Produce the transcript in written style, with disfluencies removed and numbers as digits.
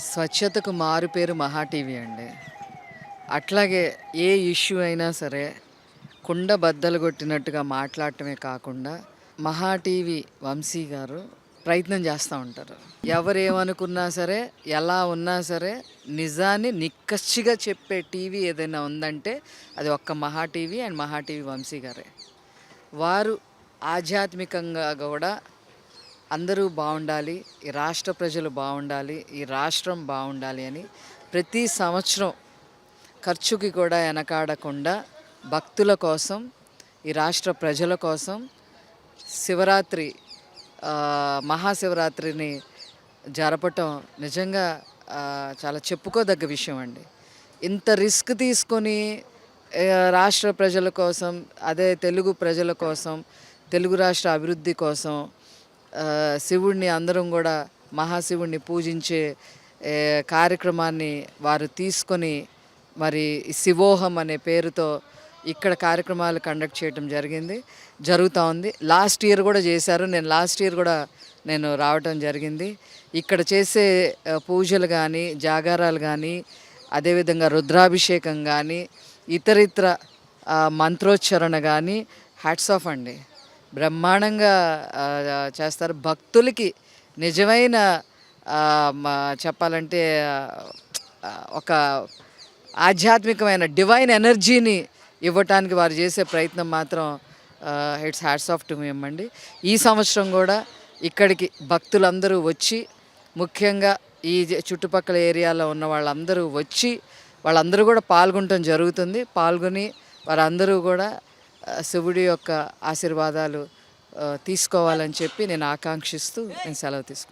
స్వచ్ఛతకు మారు పేరు మహా టీవీ అండి. అట్లాగే ఏ ఇష్యూ అయినా సరే కుండ బద్దలు కొట్టినట్టుగా మాట్లాడటమే కాకుండా మహా టీవీ వంశీ గారు ప్రయత్నం చేస్తూ ఉంటారు. ఎవరేమనుకున్నా సరే, ఎలా ఉన్నా సరే నిజాన్ని నిక్కచ్చిగా చెప్పే టీవీ ఏదైనా ఉందంటే అది ఒక్క మహా టీవీ అండ్ మహా టీవీ వంశీ గారే. వారు ఆధ్యాత్మికంగా కూడా అందరూ బాగుండాలి, ఈ రాష్ట్ర ప్రజలు బాగుండాలి, ఈ రాష్ట్రం బాగుండాలి అని ప్రతి సంవత్సరం ఖర్చుకి కూడా వెనకాడకుండా భక్తుల కోసం, ఈ రాష్ట్ర ప్రజల కోసం శివరాత్రి మహాశివరాత్రిని జరపటం నిజంగా చాలా చెప్పుకోదగ్గ విషయం అండి. ఇంత రిస్క్ తీసుకొని రాష్ట్ర ప్రజల కోసం, అదే తెలుగు ప్రజల కోసం, తెలుగు రాష్ట్ర అభివృద్ధి కోసం శివుడిని అందరం కూడా మహాశివుడిని పూజించే కార్యక్రమాన్ని వారు తీసుకొని మరి శివోహం అనే పేరుతో ఇక్కడ కార్యక్రమాలు కండక్ట్ చేయడం జరుగుతూ ఉంది. లాస్ట్ ఇయర్ కూడా చేశారు. లాస్ట్ ఇయర్ కూడా నేను రావటం జరిగింది. ఇక్కడ చేసే పూజలు కానీ, జాగారాలు కానీ, అదేవిధంగా రుద్రాభిషేకం కానీ, ఇతరితర మంత్రోచ్చరణ కానీ హ్యాట్స్ ఆఫ్ అండి. బ్రహ్మాండంగా చేస్తారు. భక్తులకి నిజమైన చెప్పాలంటే ఒక ఆధ్యాత్మికమైన డివైన్ ఎనర్జీని ఇవ్వటానికి వారు చేసే ప్రయత్నం మాత్రం it's hats off to him అండి. ఈ సంవత్సరం కూడా ఇక్కడికి భక్తులందరూ వచ్చి, ముఖ్యంగా ఈ చుట్టుపక్కల ఏరియాలో ఉన్న వాళ్ళందరూ కూడా పాల్గొనటం జరుగుతుంది. పాల్గొని వారందరూ కూడా శివుడి యొక్క ఆశీర్వాదాలు తీసుకోవాలని చెప్పి నేను ఆకాంక్షిస్తూ నేను సెలవు తీసుకుంటాను.